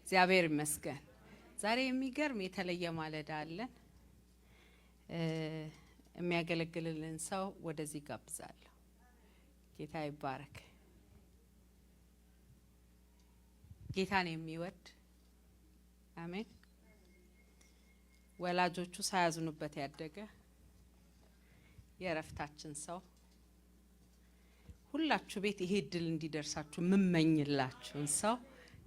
እግዚአብሔር ይመስገን ዛሬ የሚገርም የተለየ ማለዳ አለን የሚያገለግልልን ሰው ወደዚህ ጋብዛለሁ ጌታ ይባረክ ጌታን የሚወድ አሜን ወላጆቹ ሳያዝኑበት ያደገ የረፍታችን ሰው ሁላችሁ ቤት ይሄ ድል እንዲደርሳችሁ ምመኝላችሁ ሰው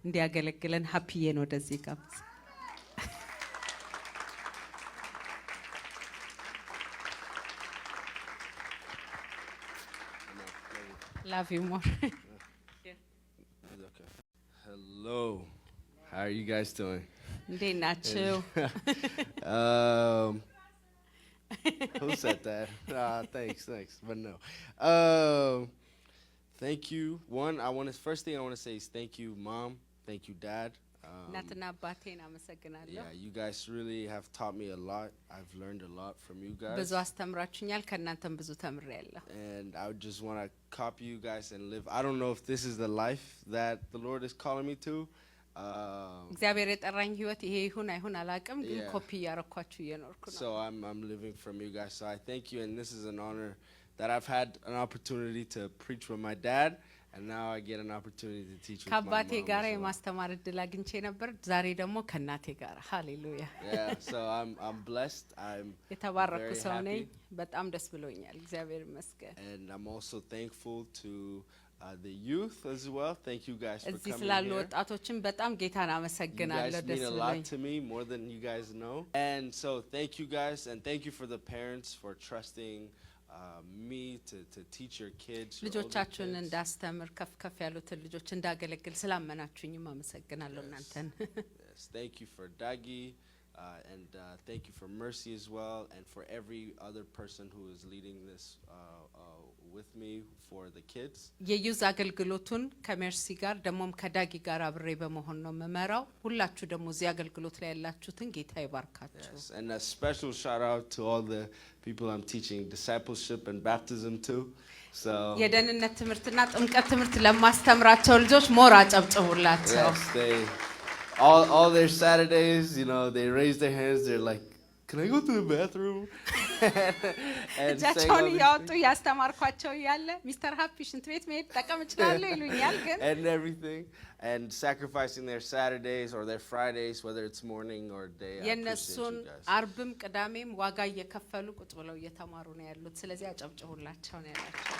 እንዲያገለግለን ሃፒዬን ወደዚህ ጋብዝ Love you more. Okay. Hello. How are you guys doing? Ndey nacho. Who said that? Thanks. But no. Thank you. First thing I want to say is thank you, Mom. Thank you, Dad. Yeah, you guys really have taught me a lot. I've learned a lot from you guys. And I would just want to copy you guys and live. I don't know if this is the life that the Lord is calling me to. So I'm living from you guys. So I thank you, and this is an honor that I've had an opportunity to preach with my dad. And now I get an opportunity to teach with my mom. Hallelujah. Yeah, so I'm blessed. I'm very happy. And I'm also thankful to the youth as well. Thank you guys for coming here. You guys mean a lot to me, more than you guys know. And so thank you guys, and thank you for the parents for trusting me to teach your kids. Yes, thank you for Dagi, and thank you for Mercy as well, and for every other person who is leading this with me for the kids. የዩዝ አገልግሎቱን ከመርሲ ጋር ደሞም ከዳጊ ጋር አብሬ በመሆን ነው መመራው ሁላችሁ ደሞ እዚህ አገልግሎት ላይ ያላችሁትን ጌታ ይባርካችሁ. And a special shout out to all the people I'm teaching discipleship and baptism to. So የደህንነት ትምህርትና ጥምቀት ትምህርት ለማስተምራቸው ልጆች ሞራ ጨብጨቡላቸው. Yes, they all their Saturdays, you know, they raise their hands, they're like, can I go to the bathroom? And ጃቸውን ያወጡ ያስተማርኳቸው ያለ ሚስተር ሃፒ ሽንት ቤት መሄድ ተቀምጫለሁ ይሉኛል ግን and everything and sacrificing their Saturdays or their Fridays whether it's morning or day. የነሱን አርብም ቅዳሜም ዋጋ እየከፈሉ ቁጭ ብለው እየተማሩ ነው ያሉት ስለዚህ አጨብጭቡላቸው ነው ያላቸው.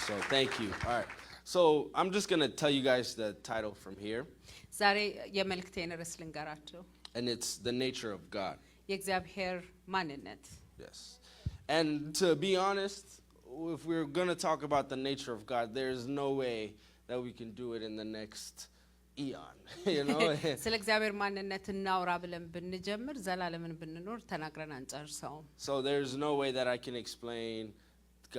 So thank you. All right. So I'm just going to tell you guys the title from here. ዛሬ የመልእክቴን ርዕስ ልንገራችሁ. And it's the nature of God. የእግዚአብሔር ማንነት. Yes. And to be honest, if we're going to talk about the nature of God, there's no way that we can do it in the next eon, you know? ስለ እግዚአብሔር ማንነት እናውራ ብለን ብንጀምር ዘላለምን ብንኖር ተናግረን አንጨርሰውም. So there's no way that I can explain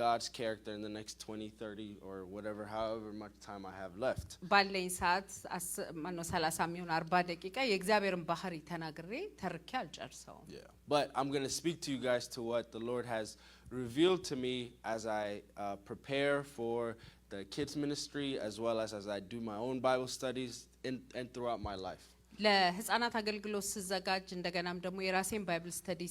God's character in the next 20, 30 or whatever, however much time I have left. ባለኝ ሰዓት ማነው 30 ሚሆን 40 ደቂቃ የእግዚአብሔርን ባህሪ ተናግሬ ተርኬ አልጨርሰውም. Yeah. But I'm going to speak to you guys to what the Lord has revealed to me as I prepare for the kids ministry as well as I do my own Bible studies and throughout my life. ለህፃናት አገልግሎት ሲዘጋጅ እንደገናም ደግሞ የራሴን ባይብል ስተዲ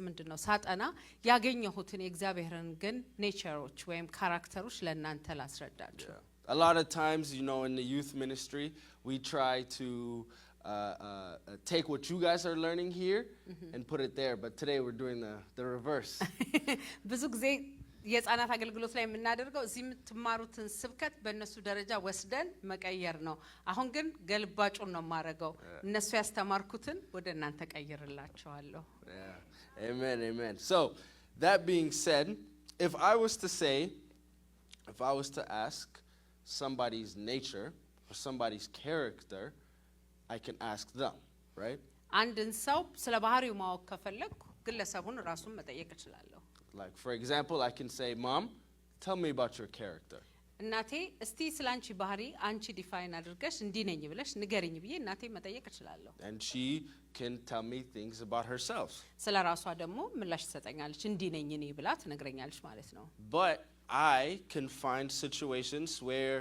ምንድነው ሳጠና ያገኘሁትን የእግዚአብሔርን ግን ኔቸሮች ወይም ካራክተሮች ለእናንተ ላስረዳችሁ. A lot of times, you know, in the youth ministry, we try to take what you guys are learning here and put it there, but today we're doing the reverse. ብዙ ጊዜ የህፃናት አገልግሎት ላይ የምናደርገው እዚህ የምትማሩትን ስብከት በእነሱ ደረጃ ወስደን መቀየር ነው. አሁን ግን ገልባጩን ነው ማረጋው እነሱ ያስተማርኩትን ወደ እናንተ ቀይርላችኋለሁ. Amen. So that being said, if I was to ask somebody's nature or somebody's character, I can ask them, right? አንድን ሰው ስለ ባህሪው ማወቅ ከፈለኩ ግለሰቡን ራሱን መጠየቅ እችላለሁ. Like for example, I can say, Mom, tell me about your character. እናቴ እስቲ ስላንቺ ባህሪ አንቺ ዲፋይን አድርገሽ እንዲነኝ ብለሽ ንገሪኝ ብዬ እናቴ መጠየቅ እችላለሁ. And she can tell me things about herself. ስለራሷ ደግሞ ምላሽ ትሰጠኛለች እንዲነኝ እኔ ብላ ትነግረኛለች ማለት ነው. But I can find situations where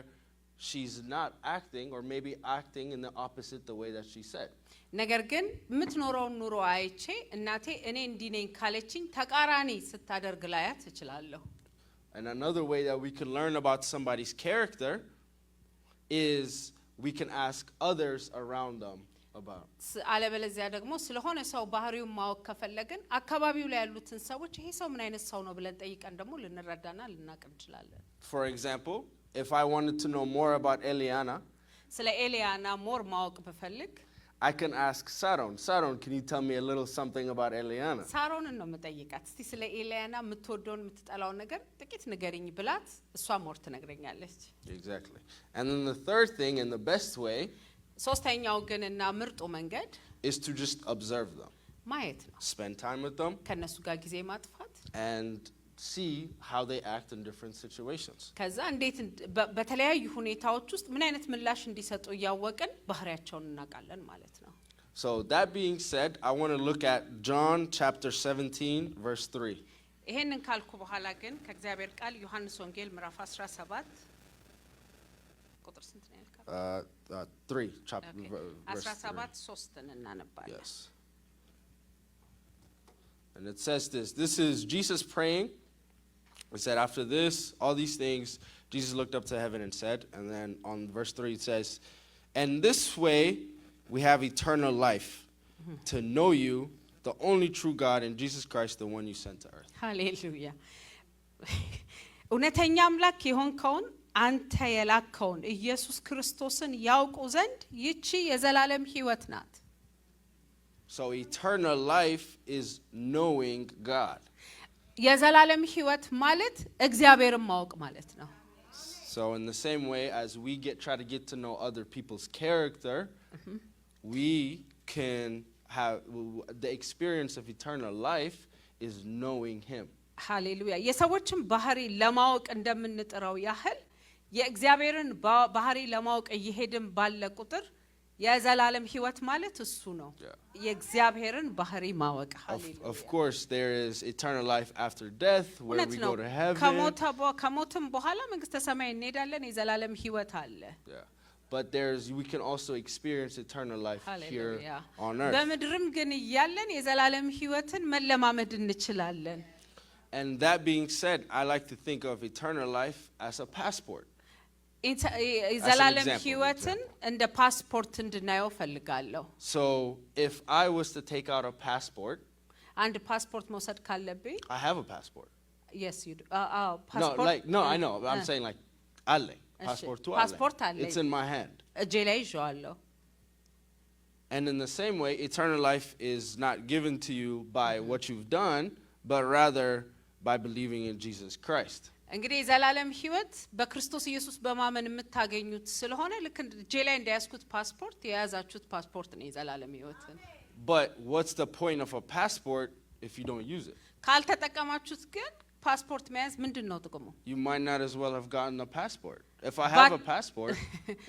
she's not acting or maybe acting in the opposite the way that she said. ነገር ግን የምትኖረውን ኑሮ አይቼ እናቴ እኔ እንዲህ ነኝ ካለችኝ ተቃራኒ ስታደርግ ላያት እችላለሁ። And another way that we can learn about somebody's character is we can ask others around them about. አለበለዚያ ደግሞ ስለሆነ ሰው ባህሪውን ማወቅ ከፈለግን አካባቢው ላይ ያሉትን ሰዎች ይሄ ሰው ምን አይነት ሰው ነው ብለን ጠይቀን ደግሞ ልንረዳና ልናቅ እንችላለን። For example, if I wanted to know more about Eliana, ስለ ኤሊያና ሞር ማወቅ ብፈልግ I can ask Saron. Saron, can you tell me a little something about Eliana? ሳሮንን ነው የምጠይቃት። እስቲ ስለ ኤሊያና የምትወደውን የምትጠላው ነገር ጥቂት ንገሪኝ ብላት እሷ ሞር ትነግረኛለች። Exactly. And then the third thing and the best way ሶስተኛው ግን እና ምርጡ መንገድ is to just observe them. ማየት ነው። Spend time with them ከነሱ ጋር ጊዜ ማጥፋት and see how they act in different situations. ከዛ እንዴት በተለያዩ ሁኔታዎች ውስጥ ምን አይነት ምላሽ እንዲሰጡ ያወቅን ባህሪያቸውን እናውቃለን ማለት ነው። So that being said, I want to look at John chapter 17 verse 3. ይሄንን ካልኩ በኋላ ግን ከእግዚአብሔር ቃል ዮሐንስ ወንጌል ምዕራፍ 17 ቁጥር ስንት ነው ያልከው? 3 chapter verse 17 3ን እናነባለን። Yes. And it says this. This is Jesus praying. It said, after this, all these things, Jesus looked up to heaven and said, and then on verse 3 it says, and this way we have eternal life, to know you, the only true God, and Jesus Christ, the one you sent to earth. Hallelujah. እውነተኛ አምላክ የሆንከውን አንተ የላከውን ኢየሱስ ክርስቶስን ያውቁ ዘንድ ይቺ የዘላለም ሕይወት ናት። So eternal life is knowing God. የዘላለም ሕይወት ማለት እግዚአብሔርን ማወቅ ማለት ነው። So in the same way as we try to get to know other people's character, we can have the experience of eternal life is knowing him. ሃሌሉያ። የሰዎችን ባህሪ ለማወቅ እንደምንጥረው ያህል የእግዚአብሔርን ባህሪ ለማወቅ እየሄድን ባለ ቁጥር የዘላለም ሕይወት ማለት እሱ ነው። የእግዚአብሔርን ባህሪ ማወቅ። ሃሌሉያ። Of course there is eternal life after death where we go to heaven. ከሞትም በኋላ መንግስተ ሰማይ እንሄዳለን። የዘላለም ሕይወት አለ። But we can also experience eternal life here on earth. በምድርም ግን እያለን የዘላለም ሕይወትን መለማመድ እንችላለን። And that being said, I like to think of eternal life as a passport. የዘላለም ሕይወትን እንደ ፓስፖርት እንድናየው ፈልጋለሁ። So if I was to take out a passport, አንድ ፓስፖርት መውሰድ ካለብኝ I have a passport. Yes you do. passport. No, I know. I'm saying like alle. Passport alle. It's in my hand. እጄ ላይ ይዤዋለሁ። And in the same way, eternal life is not given to you by what you've done, but rather by believing in Jesus Christ. እንግዲህ የዘላለም ሕይወት በክርስቶስ ኢየሱስ በማመን የምታገኙት ስለሆነ ልክ እጄ ላይ እንደያዝኩት ፓስፖርት የያዛችሁት ፓስፖርት ነው የዘላለም ሕይወትን። But what's the point of a passport if you don't use it? ካልተጠቀማችሁት ግን ፓስፖርት መያዝ ምንድነው ጥቅሙ? You might not as well have gotten a passport. If I have a passport,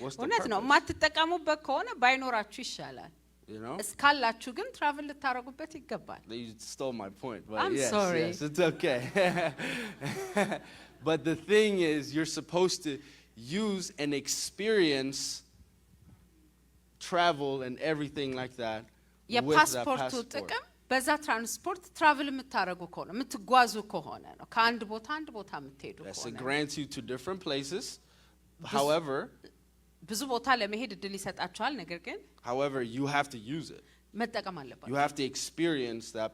what's the እውነት ነው። ማትጠቀሙበት ከሆነ ባይኖራችሁ ይሻላል። You know? እስካላችሁ ግን ትራቭል ልታረጉበት ይገባል። You stole my point, but I'm sorry. Yes, it's okay. But the thing is, you're supposed to use and experience travel and everything like that with that passport. ጥቅም በዛ ትራንስፖርት ትራቭል የምታረጉ ከሆነ የምትጓዙ ከሆነ ነው። ከአንድ ቦታ አንድ ቦታ የምትሄዱ ከሆነ Yes, it grants you to different places. However, ብዙ ቦታ ለመሄድ እድል ይሰጣችኋል። ነገር ግን however, you have to use it. መጠቀም አለባችሁ። You have to experience that.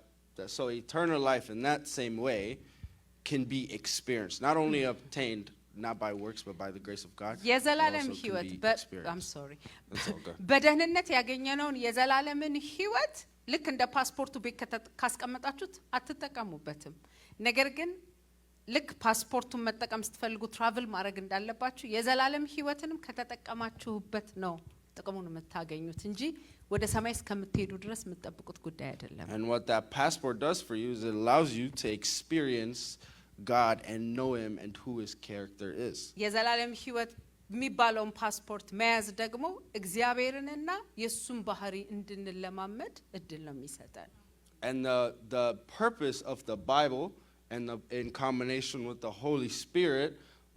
So eternal life in that same way can be experienced, not only obtained not by works but by the grace of God. የዘላለም ሕይወት I'm sorry. በደህንነት ያገኘነውን የዘላለምን ሕይወት ልክ እንደ ፓስፖርቱ ቤት ካስቀመጣችሁት አትጠቀሙበትም። ነገር ግን ልክ ፓስፖርቱን መጠቀም ስትፈልጉ ትራቭል ማድረግ እንዳለባችሁ የዘላለም ሕይወትንም ከተጠቀማችሁበት ነው ጥቅሙን የምታገኙት እንጂ ወደ ሰማይ እስከምትሄዱ ድረስ የምትጠብቁት ጉዳይ አይደለም። And what that passport does for you is it allows you to experience God and know him and who his character is. የዘላለም ሕይወት የሚባለውን ፓስፖርት መያዝ ደግሞ እግዚአብሔርንና የሱን ባህሪ እንድንለማመድ እድል ነው የሚሰጠን። And the purpose of the Bible and in combination with the Holy Spirit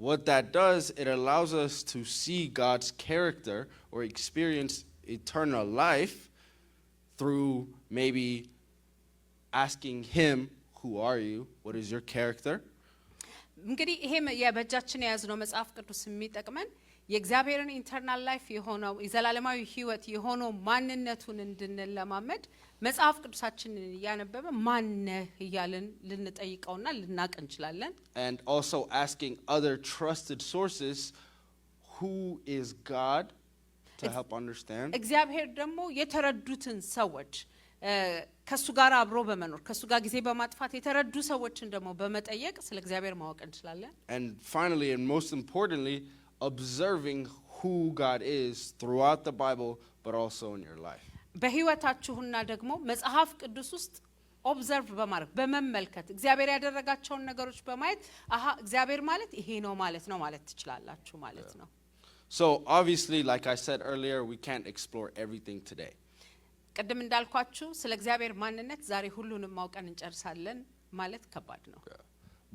what that does, it allows us to see God's character or experience eternal life through maybe asking him, who are you? What is your character? እንግዲህ ይሄም የበጃችን የያዝነው መጽሐፍ ቅዱስ የሚጠቅመን የእግዚአብሔርን ኢንተርናል ላይፍ የሆነው የዘላለማዊ ህይወት የሆነው ማንነቱን እንድንለማመድ መጽሐፍ ቅዱሳችንን ያነበበ ማነህ እያልን ልንጠይቀውና ልናቅ እንችላለን. And also asking other trusted sources, who is God, to help understand. እግዚአብሔር ደግሞ የተረዱትን ሰዎች ከሱ ጋር አብሮ በመኖር ከሱ ጋር ጊዜ በማጥፋት የተረዱ ሰዎችን ደግሞ በመጠየቅ ስለ እግዚአብሔር ማወቅ እንችላለን. And finally and most importantly, observing who God is throughout the Bible but also in your life. በህይወታችሁና ደግሞ መጽሐፍ ቅዱስ ውስጥ ኦብዘርቭ በማድረግ በመመልከት እግዚአብሔር ያደረጋቸውን ነገሮች በማየት አሃ እግዚአብሔር ማለት ይሄ ነው ማለት ትችላላችሁ ማለት ነው. So obviously, like I said earlier, we can't explore everything today. ቀደም እንዳልኳችሁ ስለ እግዚአብሔር ማንነት ዛሬ ሁሉንም ማውቀን እንጨርሳለን ማለት ከባድ ነው.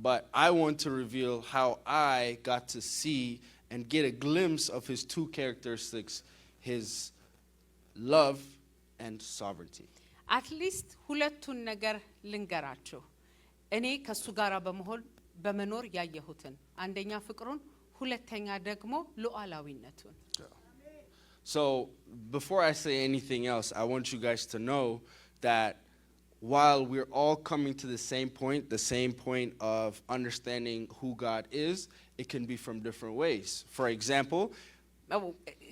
But I want to reveal how I got to see and get a glimpse of his two characteristics, his love and sovereignty. At least ሁለቱን ነገር ልንገራችሁ. እኔ ከሱ ጋራ በመኖር ያየሁትን አንደኛ ፍቅሩን ሁለተኛ ደግሞ ሉዓላዊነቱን. So before I say anything else, I want you guys to know that while we're all coming to the same point of understanding who God is, it can be from different ways. For example,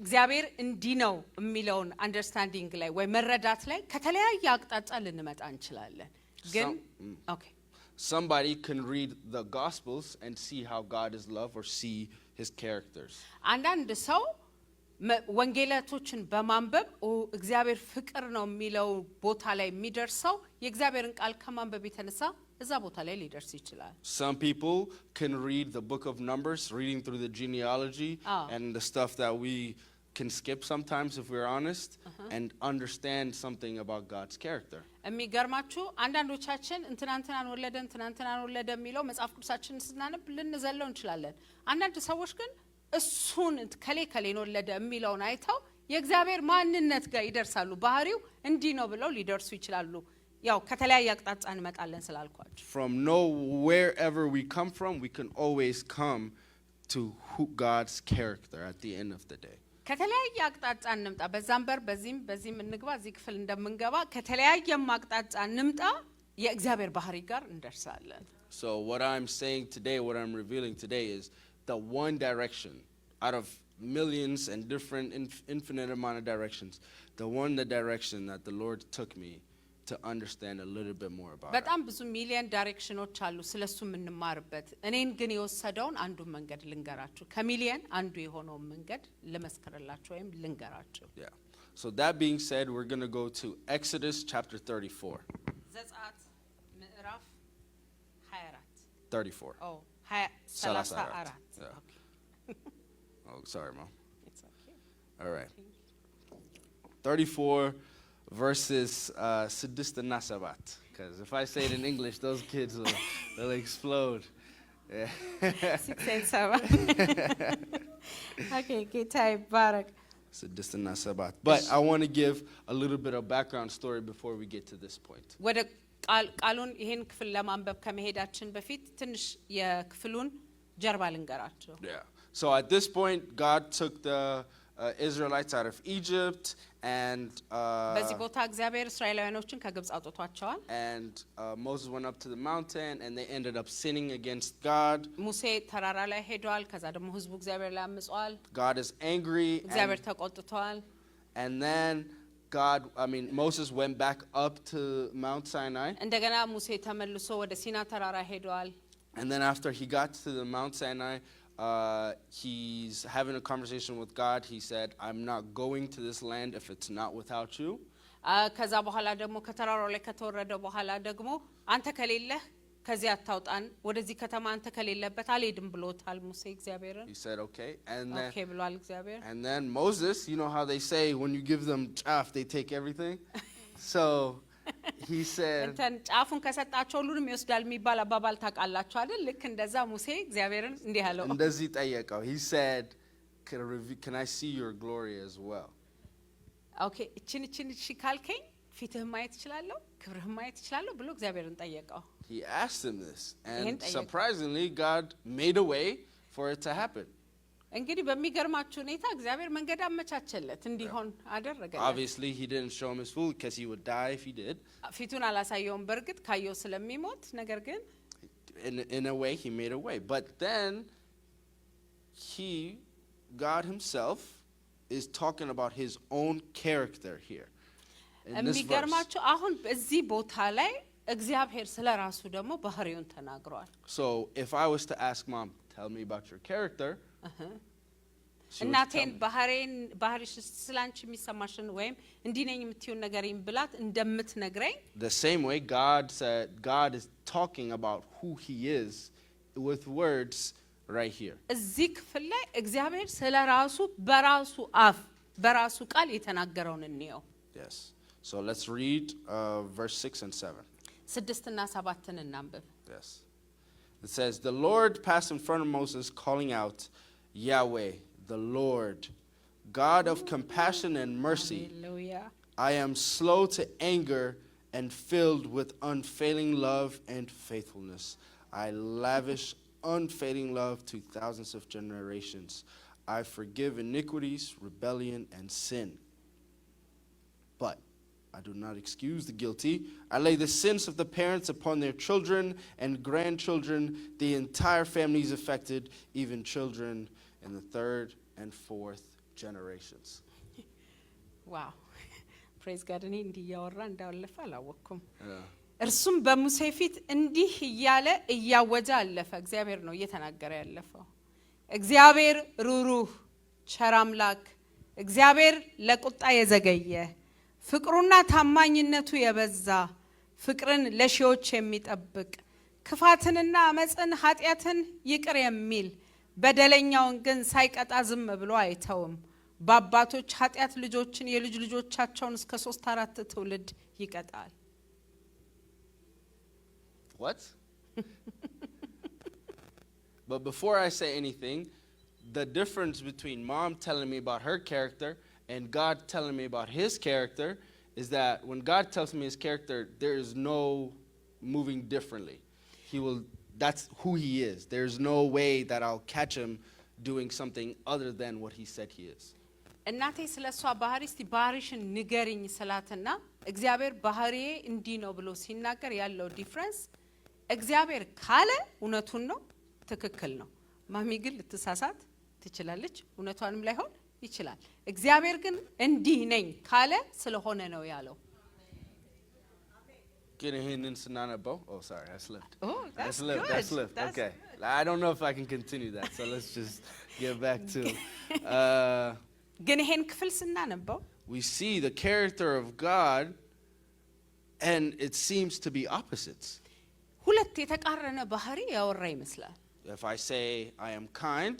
እግዚአብሔር እንዲህ ነው የሚለውን አንደርስታንዲንግ ላይ ወይ መረዳት ላይ ከተለያየ አቅጣጫ ልንመጣ እንችላለን. ግን okay, somebody can read the Gospels and see how God is love or see his characters. አንዳንድ ሰው ወንጌላቶችን በማንበብ እግዚአብሔር ፍቅር ነው የሚለው ቦታ ላይ የሚደርሰው የእግዚአብሔርን ቃል ከማንበብ የተነሳ እዛ ቦታ ላይ ሊደርስ ይችላል. Some people can read the book of Numbers, reading through the genealogy and the stuff that we can skip sometimes if we're honest, and understand something about God's character. የሚገርማችሁ አንዳንዶቻችን እንትናንተናን ወለደ የሚለው መጽሐፍ ቅዱሳችንን ስናነብ ልንዘለው እንችላለን. አንዳንድ ሰዎች ግን እሱን ከሌን ወለደ የሚለውን አይተው የእግዚአብሔር ማንነት ጋር ይደርሳሉ. ባህሪው እንዲህ ነው ብለው ሊደርሱ ይችላሉ. ያው ከተለያየ አቅጣጫ እንመጣለን ስላልኳችሁ. From wherever we come from, we can always come to God's character at the end of the day. ከተለያየ አቅጣጫ እንምጣ በዛምበር በዚህም እንግባ እዚህ ክፍል እንደምንገባ ከተለያየም አቅጣጫ እንምጣ የእግዚአብሔር ባህሪ ጋር እንደርሳለን. So what I'm saying today, what I'm revealing today is the one direction out of millions and different infinite amount of directions, the direction that the Lord took me to understand a little bit more about. በጣም ብዙ ሚሊየን ዳይሬክሽኖች አሉ ስለሱ የምንማርበት. እኔን ግን የወሰደውን አንዱን መንገድ ልንገራችሁ. ከሚሊየን አንዱ የሆነው መንገድ ለመስከረላችሁ ወይም ልንገራችሁ. Yeah. So that being said, we're going to go to Exodus chapter 34. ዘጸአት ምዕራፍ 24. 34. Oh, 34. Yeah. Oh, sorry, Mom. It's okay. All right. 34 verses 6 and 7. Because if I say it in English, those kids will explode. Yeah. 6 and 7. Okay, good time, Barak. 6 and 7. But I want to give a little bit of background story before we get to this point. ወደ ቃሉን ይሄን ክፍል ለማንበብ ከመሄዳችን በፊት ትንሽ የክፍሉን ጀርባ ልንገራችሁ. Yeah. So at this point, God took the Israelites out of Egypt and በዚህ ቦታ እግዚአብሔር እስራኤላውያኖችን ከግብጽ አውጥቷቸዋል. And Moses went up to the mountain and they ended up sinning against God. ሙሴ ተራራ ላይ ሄዷል. ከዛ ደግሞ ህዝቡ እግዚአብሔር ላይ አምጿል. God is angry. እግዚአብሔር ተቆጥቷል. And then Moses went back up to Mount Sinai. እንደገና ሙሴ ተመልሶ ወደ ሲና ተራራ ሄዷል. And then after he got to the Mount Sinai, he's having a conversation with God. He said, I'm not going to this land if it's not without you. ከዛ በኋላ ደግሞ ከተራራው ላይ ከተወረደ በኋላ ደግሞ አንተ ከሌለህ ከዚህ አታውጣን ወደዚህ ከተማ አንተ ከሌለበት አልሄድም ብሎታል ሙሴ እግዚአብሔርን. He said okay, and then okay ብሏል እግዚአብሔር. And then Moses, you know how they say when you give them chaff they take everything. So he said እንትን ጫፉን ከሰጣቸው ሁሉንም ይወስዳል የሚባል አባባል ታውቃላችሁ አይደል? ልክ እንደዛ ሙሴ እግዚአብሔርን እንዲህ አለው። እንደዚህ ጠየቀው. He said, can I see your glory as well? Okay, እቺን እሺ ካልከኝ ፊትህን ማየት እችላለሁ፣ ክብርህን ማየት እችላለሁ ብሎ እግዚአብሔርን ጠየቀው. He asked him this, and surprisingly God made a way for it to happen. እንግዲህ በሚገርማችሁ ሁኔታ እግዚአብሔር መንገድ አመቻቸለት እንዲሆን አደረገለት. Obviously he didn't show him his food because he would die if he did. ፊቱን አላሳየውም በርግጥ ካየው ስለሚሞት ነገር ግን in a way he made a way. But then God himself is talking about his own character here. የሚገርማችሁ አሁን በዚህ ቦታ ላይ እግዚአብሔር ስለራሱ ደግሞ ባህሪውን ተናግሯል. So if I was to ask mom, tell me about your character, እናቴን ባህሪሽ ስላንቺ የሚሰማሽን ወይም እንዲነኝ የምትዩን ነገርም ብላት እንደምትነግረኝ the same way God said God is talking about who he is with words right here. እዚህ ክፍል ላይ እግዚአብሔር ስለራሱ በራሱ አፍ በራሱ ቃል የተናገረውን እንየው. Yes. So let's read verse 6 and 7. 6 እና 7ን እናንብብ. Yes. It says, the Lord passed in front of Moses calling out, Yahweh, the Lord, God of compassion and mercy. Hallelujah. I am slow to anger and filled with unfailing love and faithfulness. I lavish unfailing love to thousands of generations. I forgive iniquities, rebellion, and sin. But I do not excuse the guilty. I lay the sins of the parents upon their children and grandchildren. The entire family is affected, even children in the third and fourth generations. Wow. Praise God. እኔ እንዲህ ያወራ እንዳለፈ አላወቅኩም. እርሱም በሙሴ ፊት እንዲህ እያለ እያወጀ አለፈ. እግዚአብሔር ነው እየተናገረ ያለፈው. እግዚአብሔር ሩሩህ ቸር አምላክ፣ እግዚአብሔር ለቁጣ የዘገየ ፍቅሩና ታማኝነቱ የበዛ ፍቅርን ለሺዎች የሚጠብቅ ክፋትንና አመጽን ኃጢያትን ይቅር የሚል በደለኛውን ግን ሳይቀጣ ዝም ብሎ አይተውም። በአባቶች ኃጢያት ልጆችን የልጅ ልጆቻቸውን እስከ 3-4 ትውልድ ይቀጣል. What? But before I say anything, the difference between mom telling me about her character and God telling me about his character is that when God tells me his character, there is no moving differently. That's who he is. There's no way that I'll catch him doing something other than what he said he is. እናቴ ስለሷ ባህሪ እስቲ ባህሪሽን ንገሪኝ ስላትና እግዚአብሔር ባህሪዬ እንዲህ ነው ብሎ ሲናገር ያለው ዲፈረንስ እግዚአብሔር ካለ እውነቱን ነው ትክክል ነው። ማሚ ግን ልትሳሳት ትችላለች፣ እውነቷንም ላይሆን ይችላል። እግዚአብሔር ግን እንዲህ ነኝ ካለ ስለሆነ ነው ያለው. Oh, sorry, I slipped. Oh, that's I slipped. Okay. I don't know if I can continue that, so let's just get back to ግን ይሄን ክፍል ስናነበው we see the character of God and it seems to be opposites. ሁለት የተቃረነ ባህሪ ያወራ ይመስላል. If I say I am kind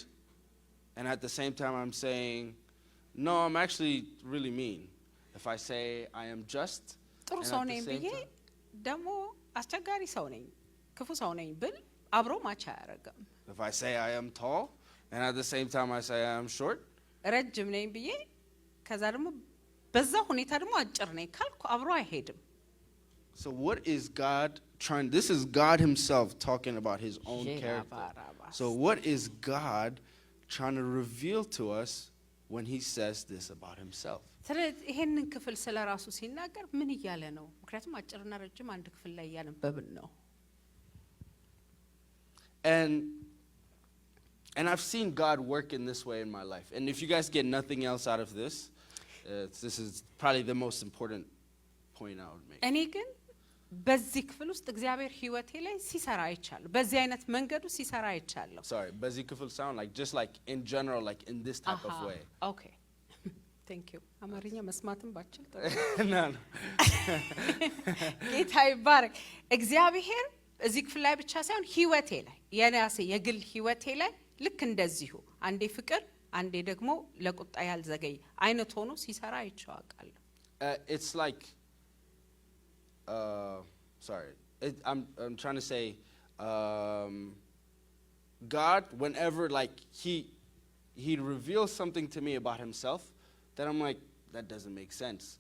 and at the same time I'm saying no, I'm actually really mean. If I say I am just ጥሩ ሰው ነኝ ብዬ ደግሞ አስቸጋሪ ሰው ነኝ ክፉ ሰው ነኝ ብል አብሮ ማቻ ያረጋም. If I say I am tall and at the same time I say I am short, ረጅም ነኝ ብዬ ከዛ ደግሞ በዛ ሁኔታ ደግሞ አጭር ነኝ ካልኩ አብሮ አይሄድም. So what is God trying? This is God himself talking about his own character. So what is God trying to reveal to us when he says this about himself? ስለዚህ ይሄንን ክፍል ስለራሱ ሲናገር ምን ይያለ ነው? ምክንያቱም አጭርና ረጅም አንድ ክፍል ላይ ያነበብን ነው. And I've seen God work in this way in my life. And if you guys get nothing else out of this, this is probably the most important point I would make. እኔ ግን በዚህ ክፍል ውስጥ እግዚአብሔር ህይወቴ ላይ ሲሰራ አይቻለሁ። በዚህ አይነት መንገዱ ሲሰራ አይቻለሁ. Sorry, በዚህ ክፍል sound like just like in general, like in this type of way. Okay. Thank you. አማርኛ መስማትም ባችል ጥሩ. No. ጌታ ይባረክ. እግዚአብሔር እዚህ ክፍል ላይ ብቻ ሳይሆን ህይወቴ ላይ የራሴ የግል ህይወቴ ላይ ልክ እንደዚሁ አንዴ ፍቅር አንዴ ደግሞ ለቁጣ ያልዘገይ አይነት ሆኖ ሲሰራ አይቻለሁ. It's like I'm trying to say, God, whenever like he reveals something to me about himself, then I'm like, that doesn't make sense.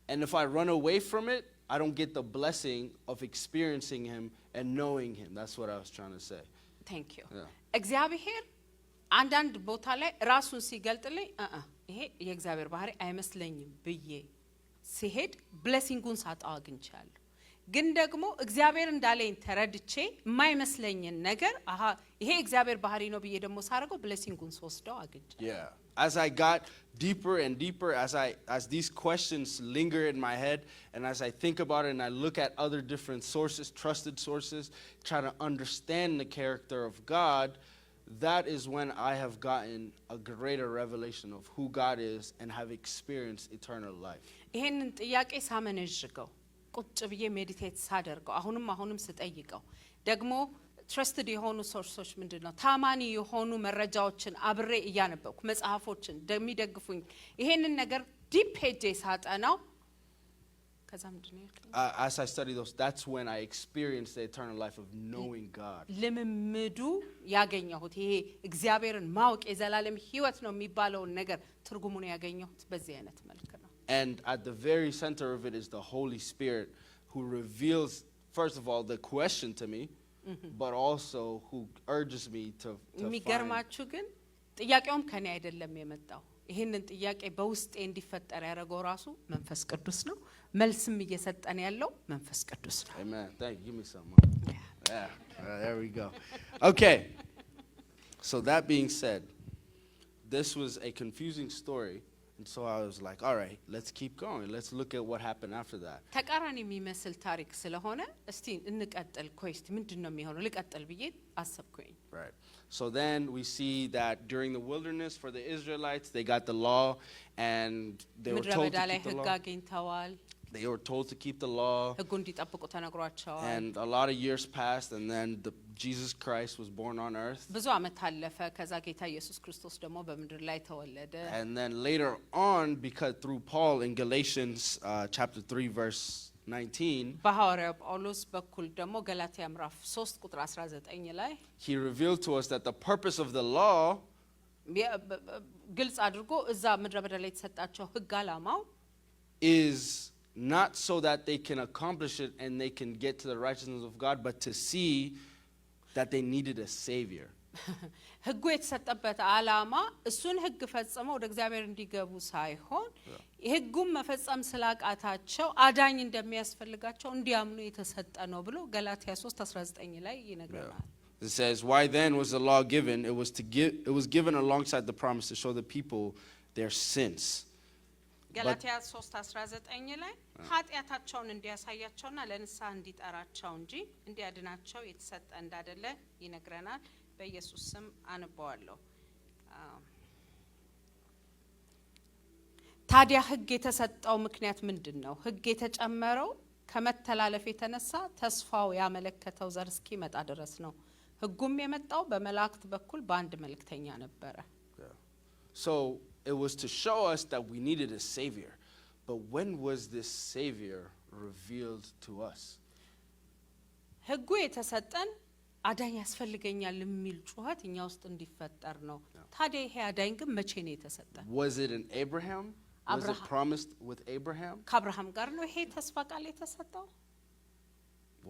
And if I run away from it, I don't get the blessing of experiencing him and knowing him. That's what I was trying to say. Thank you. እግዚአብሔር አንዳንድ ቦታ ላይ ራሱን ሲገልጥልኝ ይሄ የእግዚአብሔር ባህሪ አይመስለኝም ብዬ ሲሄድ ብሌሲንጉን ሳጣው አግኝቻለሁ። ግን ደግሞ እግዚአብሔር እንዳለኝ ተረድቼ የማይመስለኝን ነገር ይሄ እግዚአብሔር ባህሪ ነው ብዬ ደግሞ ሳረገው ብሌሲንጉን ወስደው አግኝቻለሁ። Yeah. As I got deeper and deeper, as these questions linger in my head, and as I think about it and I look at other different sources, trusted sources, try to understand the character of God, that is when I have gotten a greater revelation of who God is and have experienced eternal life. ይሄንን ጥያቄ ሳመነዥገው ቁጭ ብዬ ሜዲቴት ሳደርገው አሁንም ስጠይቀው ደግሞ ትረስትድ የሆኑ ሶርሶች ምንድነው ታማኒ የሆኑ መረጃዎችን አብሬ እያነበብኩ መጽሐፎችን እንደሚደግፉኝ ይሄንን ነገር ዲፕ ሄጄ ሳጠናው ከዛ ምንድነው as I study those, that's when I experienced the eternal life of knowing God. ልምምዱ ያገኘሁት ይሄ እግዚአብሔርን ማወቅ የዘላለም ሕይወት ነው የሚባለውን ነገር ትርጉሙን ያገኘሁት በዚህ አይነት መልኩ ነው። And at the very center of it is the Holy Spirit who reveals, first of all, the question to me, but also who urges me to የሚገርማችሁ ግን ጥያቄውም ከኔ አይደለም የመጣው ይሄንን ጥያቄ በውስጤ እንዲፈጠር ያደረገው ራሱ መንፈስ ቅዱስ ነው። መልስም እየሰጠን ያለው መንፈስ ቅዱስ ነው። Amen. Thank you. Give me some more. Yeah. There we go. Okay. So that being said, this was a confusing story. And so I was like, all right, let's keep going. Let's look at what happened after that. ተቃራኒ የሚመስል ታሪክ ስለሆነ እስቲ እንቀጥል ኮስት ምንድነው የሚሆነው ልቀጥል ብዬ አሰብኩኝ። Right. So then we see that during the wilderness for the Israelites, they got the law and they were told to keep the law. They were told to keep the law. And a lot of years passed, and then Jesus Christ was born on earth. And then later on, because through Paul in Galatians chapter 3 verse 19, he revealed to us that the purpose of the law is not so that they can accomplish it and they can get to the righteousness of God, but to see that they needed a savior. ህጉ የተሰጠበት ዓላማ እሱን ህግ ፈጽመው ወደ እግዚአብሔር እንዲገቡ ሳይሆን ህጉን መፈጸም ስላቃታቸው አዳኝ እንደሚያስፈልጋቸው እንዲያምኑ የተሰጠ ነው ብሎ ገላትያ 3:19 ላይ ይነግረናል። It says, why then was the law given? It was given alongside the promise to show the people their sins. ገላትያ 3:19 ላይ ኃጢአታቸውን እንዲያሳያቸውና ለንስሐ እንዲጠራቸው እንጂ እንዲያድናቸው የተሰጠ እንዳይደለ ይነግረናል። በኢየሱስ ስም አንበዋለሁ። ታዲያ ህግ የተሰጠው ምክንያት ምንድነው? ህግ የተጨመረው ከመተላለፍ የተነሳ ተስፋው ያመለከተው ዘር እስኪመጣ ድረስ ነው። ህጉም የመጣው በመላእክት በኩል በአንድ መልእክተኛ ነበረ። So it was to show us that we needed a savior. But when was this savior revealed to us? ህጉ የተሰጠን አዳኝ ያስፈልገኛል የሚል ጩኸት እኛ ውስጥ እንዲፈጠር ነው። ታዲያ ይሄ አዳኝ ግን መቼ ነው የተሰጠን? Was it in Abraham? Was it promised with Abraham? ከአብርሃም ጋር ነው ይሄ ተስፋ ቃል የተሰጠው?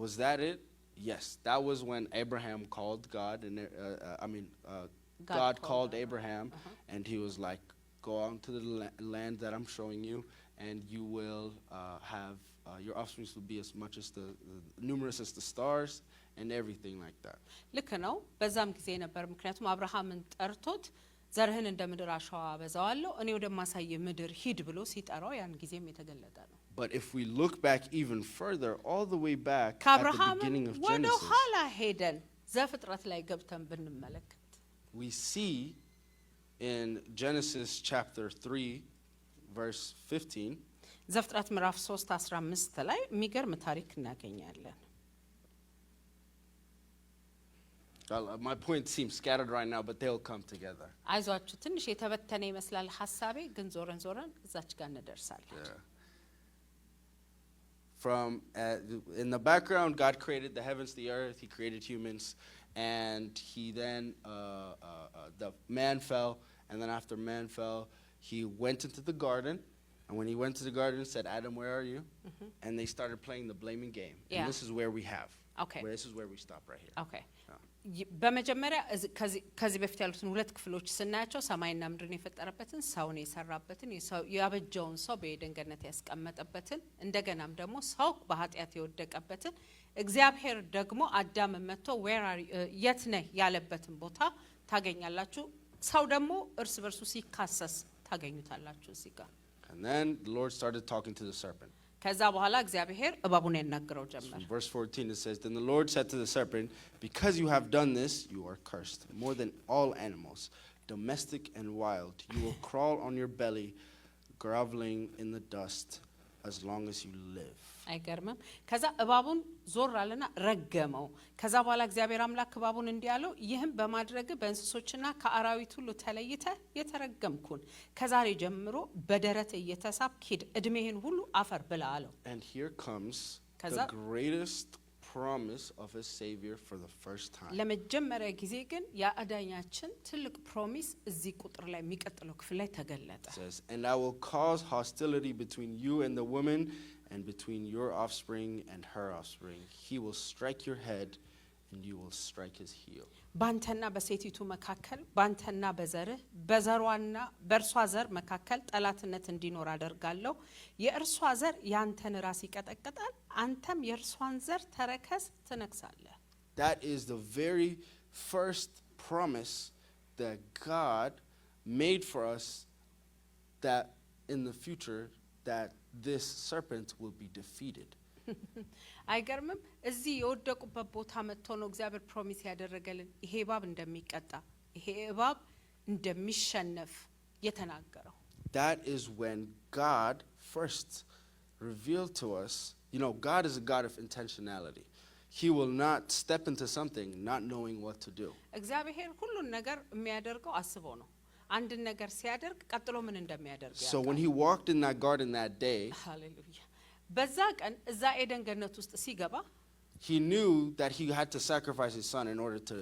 Was that it? Yes, that was when Abraham called God, and God called Abraham, and he was like, go on to the land that I'm showing you, and you will have your offspring will be as much as the numerous as the stars and everything like that. ልክ ነው። በዛም ጊዜ ነበር ምክንያቱም አብርሃምን ጠርቶት ዘርህን እንደ ምድር አሸዋ አበዛዋለሁ እኔ ወደማሳየ ምድር ሂድ ብሎ ሲጠራው ያን ጊዜም የተገለጠ ነው። But if we look back even further, all the way back at the beginning of Genesis, ወደ ኋላ ሄደን ዘፍጥረት ላይ ገብተን ብንመለከት we see in Genesis chapter 3 verse 15, ዘፍጥረት ምዕራፍ 3:15 ላይ የሚገርም ታሪክ እናገኛለን። My points seem scattered right now, but they'll come together. አይዟችሁ ትንሽ የተበተነ ይመስላል ሐሳቤ ግን ዞረን እዛች ጋር እንደርሳለን። from in the background, God created the heavens, the earth. He created humans, and he then the man fell, and then after man fell, he went into the garden, and when he went to the garden, said, "Adam, where are you?" And they started playing the blaming game. Yeah. And this is where we have. Okay. This is where we stop right here. Okay. በመጀመሪያ ከዚህ በፊት ያሉትን ሁለት ክፍሎች ስናያቸው ሰማይና ምድርን የፈጠረበትን ሰውን የሰራበትን ያበጀውን ሰው በኤደን ገነት ያስቀመጠበትን እንደገናም ደግሞ ሰው በኃጢአት የወደቀበትን እግዚአብሔር ደግሞ አዳም መጥቶ የት ነህ ያለበትን ቦታ ታገኛላችሁ። ሰው ደግሞ እርስ በርሱ ሲካሰስ ታገኙታላችሁ እዚህ ጋር። And then the Lord started talking to the serpent. ከዛ በኋላ እግዚአብሔር እባቡን ያናገረው ጀመረ። Verse 14 it says, "Then the Lord said to the serpent, because you have done this, you are cursed more than all animals, domestic and wild. You will crawl on your belly, groveling in the dust as long as you live." አይገርምም? ከዛ እባቡን ዞር አለና ረገመው። ከዛ በኋላ እግዚአብሔር አምላክ እባቡን እንዲያለው ይህም በማድረግ በእንስሶችና ከአራዊት ሁሉ ተለይተ የተረገምኩን ከዛሬ ጀምሮ በደረት እየተሳብክ ሂድ እድሜህን ሁሉ አፈር ብላ አለው። And here comes the greatest promise of a savior for the first time. ለመጀመሪያ ጊዜ ግን ያዳኛችን ትልቅ ፕሮሚስ እዚህ ቁጥር ላይ የሚቀጥለው ክፍል ላይ ተገለጠ። Says, "And I will cause hostility between you and the woman, and between your offspring and her offspring. He will strike your head, and you will strike his heel." ባንተና በሴቲቱ መካከል ባንተና በዘርህ በዘሯና በእርሷ ዘር መካከል ጠላትነት እንዲኖር አደርጋለሁ። የእርሷ ዘር ያንተን ራስ ይቀጠቅጣል፣ አንተም የእርሷን ዘር ተረከዝ ትነክሳለህ። That is the very first promise that God made for us, that in the future that this serpent will be defeated. አይገርምም? እዚህ የወደቁበት ቦታ መጥቶ ነው እግዚአብሔር ፕሮሚስ ያደረገልን ይሄ እባብ እንደሚቀጣ ይሄ እባብ እንደሚሸነፍ የተናገረው። That is when God first revealed to us, God is a God of intentionality. He will not step into something not knowing what to do. እግዚአብሔር ሁሉን ነገር የሚያደርገው አስቦ ነው። አንድ ነገር ሲያደርግ ቀጥሎ ምን እንደሚያደርግ ያውቃል። So when he walked in that garden that day, ሃሌሉያ በዛ ቀን እዛ ኤደን ገነት ውስጥ ሲገባ he knew that he had to sacrifice his son in order to,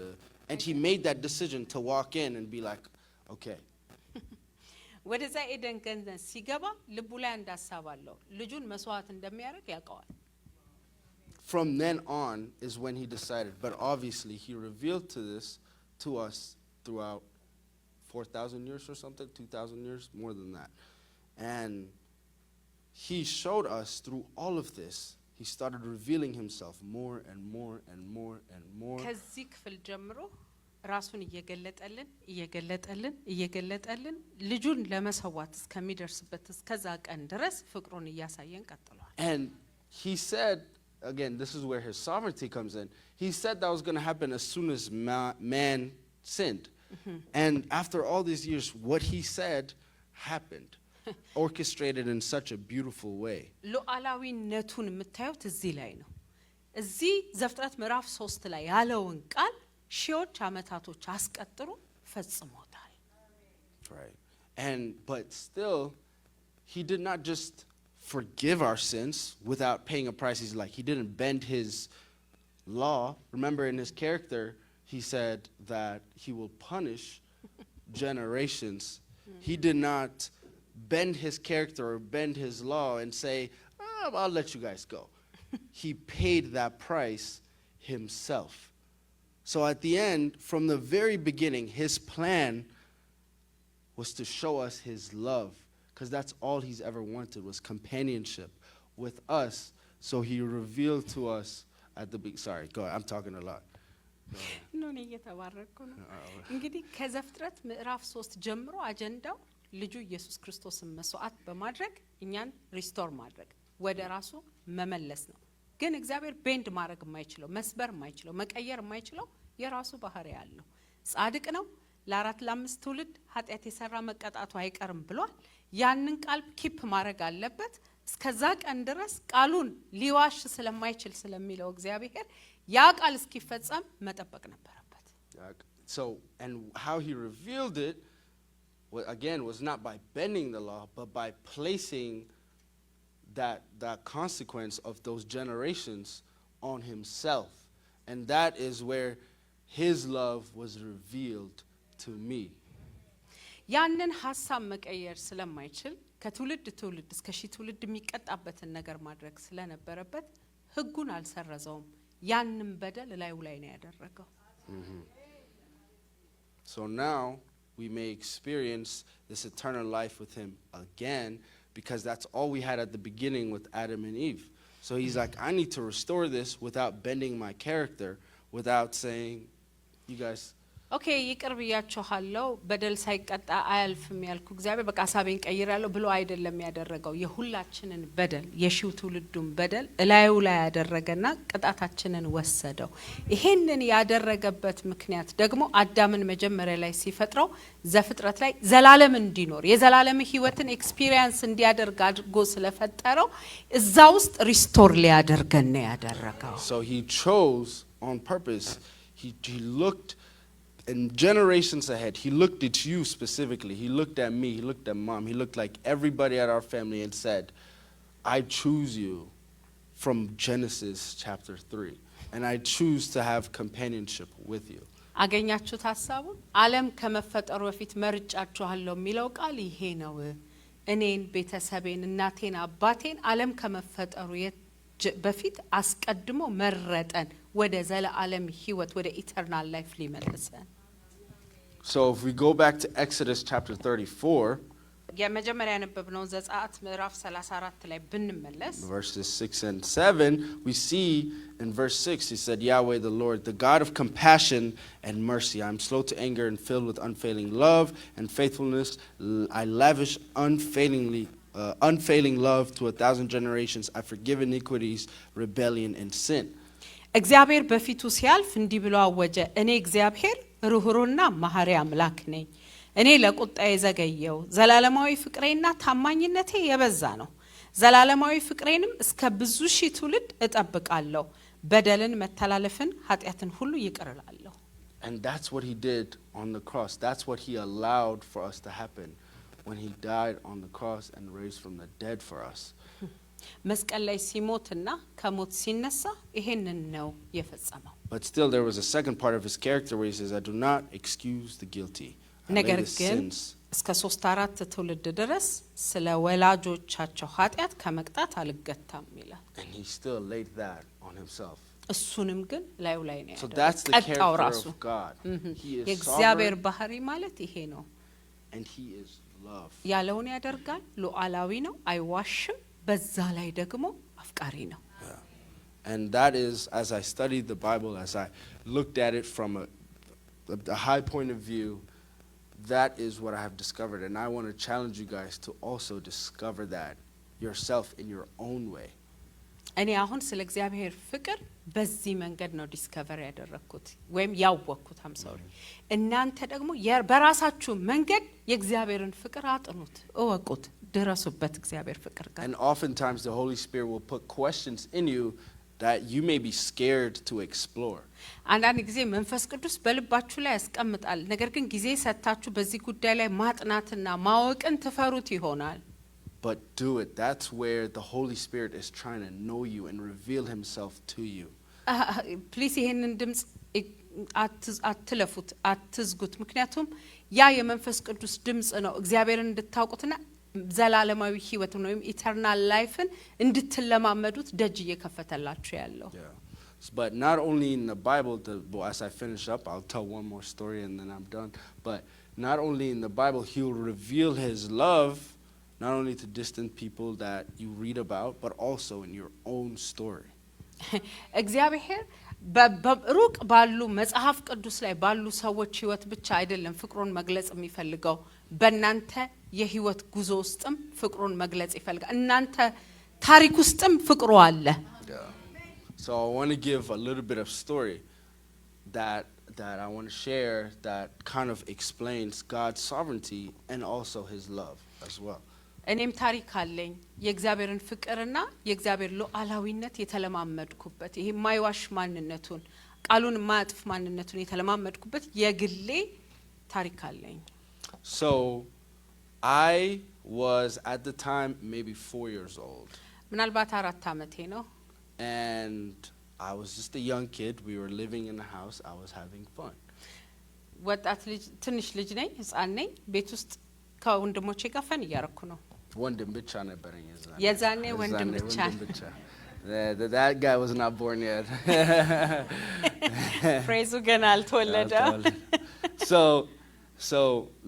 and he made that decision to walk in and be like, okay. ወደዛ ኤደን ገነት ሲገባ ልቡ ላይ እንዳሳባለው ልጁን መስዋዕት እንደሚያደርግ ያውቀዋል። From then on is when he decided, but obviously he revealed to us throughout 4,000 years or something, 2,000 years, more than that. And he showed us through all of this, he started revealing himself more and more and more and more. ከዚህ ክፍል ጀምሮ ራሱን እየገለጠልን ልጁን ለመሰዋት እስከሚደርስበት እስከዛ ቀን ድረስ ፍቅሩን እያሳየን ቀጥሏል። And he said, again, this is where his sovereignty comes in. He said that was going to happen as soon as man sinned. And after all these years, what he said happened, orchestrated in such a beautiful way. ሉዓላዊነቱን የምታዩት እዚህ ላይ ነው። እዚህ ዘፍጥረት ምዕራፍ 3 ላይ ያለውን ቃል ሺዎች ዓመታቶች አስቀጥሮ ፈጽሞታል። Right. But still, he did not just forgive our sins without paying a price. He's like, he didn't bend his law. Remember, in his character, he said that he will punish generations. He did not bend his character or bend his law and say, I'll let you guys go. He paid that price himself. So at the end, from the very beginning, his plan was to show us his love, because that's all he's ever wanted, was companionship with us. So he revealed to us at the beginning. Sorry, go ahead. I'm talking a lot. ነው እየተባረኩ ነው። እንግዲህ ከዘፍጥረት ምዕራፍ 3 ጀምሮ አጀንዳው ልጁ ኢየሱስ ክርስቶስን መስዋዕት በማድረግ እኛን ሪስቶር ማድረግ ወደ ራሱ መመለስ ነው። ግን እግዚአብሔር ቤንድ ማድረግ የማይችለው መስበር የማይችለው መቀየር የማይችለው የራሱ ባህሪ ያለው ጻድቅ ነው። ለአራት ለአምስት ትውልድ ኃጢአት የሰራ መቀጣቱ አይቀርም ብሏል። ያንን ቃል ኪፕ ማድረግ አለበት። እስከዛ ቀን ድረስ ቃሉን ሊዋሽ ስለማይችል ስለሚለው እግዚአብሔር ያ ቃል እስኪፈጸም መጠበቅ ነበረበት። So, and how he revealed it, again, was not by bending the law, but by placing that consequence of those generations on himself. And that is where his love was revealed to me. ያንን ሐሳብ መቀየር ስለማይችል ከትውልድ ትውልድ እስከ ሺህ ትውልድ የሚቀጣበትን ነገር ማድረግ ስለነበረበት ሕጉን አልሰረዘውም ያንን በደል ላዩ ላይ ነው ያደረገው So now we may experience this eternal life with him again because that's all we had at the beginning with Adam and Eve. So he's like, I need to restore this without bending my character, without saying, you guys. Okay, ይቅር ብያችኋለሁ በደል ሳይቀጣ አያልፍም ያልኩ እግዚአብሔር በቃ ሐሳቤን ቀይራለሁ ብሎ አይደለም ያደረገው የሁላችንን በደል የሺው ትውልዱን በደል እላዩ ላይ ያደረገና ቅጣታችንን ወሰደው ይሄንን ያደረገበት ምክንያት ደግሞ አዳምን መጀመሪያ ላይ ሲፈጥረው ዘፍጥረት ላይ ዘላለም እንዲኖር የዘላለም ህይወትን ኤክስፒሪየንስ እንዲያደርግ አድርጎ ስለፈጠረው እዛ ውስጥ ሪስቶር ሊያደርገን ነው ያደረገው So he chose on purpose. He looked in generations ahead. He looked at you specifically. He looked at me. He looked at mom. He looked like everybody at our family and said, I choose you from Genesis chapter 3. And I choose to have companionship with you. አገኛችሁት ሐሳቡን ዓለም ከመፈጠሩ በፊት መርጫችኋለሁ የሚለው ቃል ይሄ ነው እኔን ቤተሰቤን እናቴን አባቴን ዓለም ከመፈጠሩ በፊት አስቀድሞ መረጠን ወደ ዘላለም ህይወት ወደ ኢተርናል ላይፍ ሊመልሰን So if we go back to Exodus chapter 34, የመጀመሪያ ያነበብነው ዘጸአት ምዕራፍ 34 ላይ ብንመለስ verses 6 and 7, we see in verse 6 he said, Yahweh the Lord, the God of compassion and mercy, I am slow to anger and filled with unfailing love and faithfulness. I lavish unfailing love to 1,000 generations. I forgive iniquities, rebellion, and sin. እግዚአብሔር በፊቱ ሲያልፍ እንዲህ ብሎ አወጀ እኔ እግዚአብሔር ርኅሩህና መሐሪ አምላክ ነኝ እኔ ለቁጣዬ ዘገየው ዘላለማዊ ፍቅሬና ታማኝነቴ የበዛ ነው ዘላለማዊ ፍቅሬንም እስከ ብዙ ሺህ ትውልድ እጠብቃለሁ በደልን መተላለፍን ኃጢአትን ሁሉ ይቅር እላለሁ And that's what he did on the cross. That's what he allowed for us to happen when he died on the cross and raised from the dead for us. መስቀል ላይ ሲሞትና ከሞት ሲነሳ ይሄንን ነው የፈጸመው But still there was a second part of his character where he says, I do not excuse the guilty. ነገር ግን እስከ 3-4 ትውልድ ድረስ ስለ ወላጆቻቸው ኃጢአት ከመቅጣት አልገታም ይላል And he still laid that on himself. እሱንም ግን ላዩ ላይ ነው So that's the character of God. He is የእግዚአብሔር ባህሪ ማለት ይሄ ነው and he is love. ያለውን ያደርጋል ሉዓላዊ ነው አይዋሽም በዛ ላይ ደግሞ አፍቃሪ ነው And that is, as I studied the Bible, as I looked at it from a high point of view, that is what I have discovered. And I want to challenge you guys to also discover that yourself in your own way. እኔ አሁን ስለ እግዚአብሔር ፍቅር በዚህ መንገድ ነው ዲስከቨር ያደረኩት ወይም ያወቅኩት አምሳውሪ እናንተ ደግሞ በራሳችሁ መንገድ የእግዚአብሔርን ፍቅር አጥኑት እወቁት ድረሱበት እግዚአብሔር ፍቅር ጋር And oftentimes the Holy Spirit will put questions in you that you may be scared to explore. አንዳንድ ጊዜ መንፈስ ቅዱስ በልባችሁ ላይ ያስቀምጣል ነገር ግን ጊዜ ሰጣችሁ በዚህ ጉዳይ ላይ ማጥናትና ማወቅን ትፈሩት ይሆናል But do it. That's where the Holy Spirit is trying to know you and reveal himself to you. Please ይሄንን ድምጽ አትለፉት አትዝጉት ምክንያቱም ያ የመንፈስ ቅዱስ ድምጽ ነው እግዚአብሔርን እንድታውቁትና ዘላለማዊ ህይወትን ወይም ኢተርናል ላይፍን እንድትለማመዱት ደጅ እየከፈተላችሁ ያለው But not only in the Bible, as I finish up, I'll tell one more story and then I'm done. But not only in the Bible, he'll reveal his love, not only to distant people that you read about, but also in your own story. እግዚአብሔር በሩቅ ባሉ መጽሐፍ ቅዱስ ላይ ባሉ ሰዎች ህይወት ብቻ አይደለም ፍቅሩን መግለጽ የሚፈልገው በእናንተ የህይወት ጉዞ ውስጥም ፍቅሩን መግለጽ ይፈልጋል እናንተ ታሪክ ውስጥም ፍቅሩ አለ So I want to give a little bit of story that I want to share that kind of explains God's sovereignty and also his love as well. እኔም ታሪክ አለኝ የእግዚአብሔርን ፍቅርና የእግዚአብሔር ሉዓላዊነት የተለማመድኩበት ይሄ ማይዋሽ ማንነቱን ቃሉን ማጥፍ ማንነቱን የተለማመድኩበት የግሌ ታሪክ አለኝ So I was at the time maybe 4 years old. ምናልባት 4 ዓመቴ ነው and I was just a young kid. We were living in the house. I was having fun. ወጣት ልጅ ትንሽ ልጅ ነኝ ህፃን ነኝ ቤት ውስጥ ከወንድሞቼ ጋር ፈን እያረኩ ነው ወንድም ብቻ ነበረኝ የዛኔ ወንድም ብቻ that guy was not born yet. ፍሬዙ ገና አልተወለደም So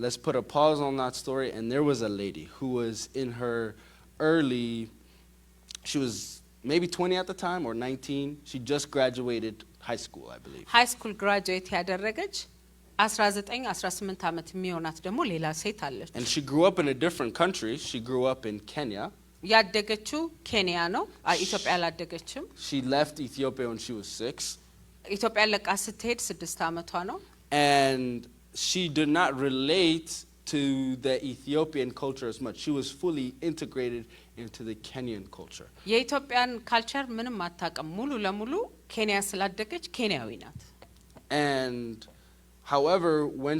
let's put a pause on that story. And there was a lady who was in her early, she was maybe 20 at the time or 19. She just graduated high school, I believe. High school graduate ያደረገች 19-18 ዓመት የሚሆናት ደግሞ ሌላ ሴት አለች። And she grew up in a different country. She grew up in Kenya. ያደገችው ኬንያ ነው ኢትዮጵያ አላደገችም። She left Ethiopia when she was 6. ኢትዮጵያ ለቃ ስትሄድ 6 ዓመቷ ነው። And she did not relate to the Ethiopian culture as much. She was fully integrated into the Kenyan culture. የኢትዮጵያን ካልቸር ምንም አታውቅም ሙሉ ለሙሉ ኬንያ ስላደገች ኬንያዊ ናት። And however, when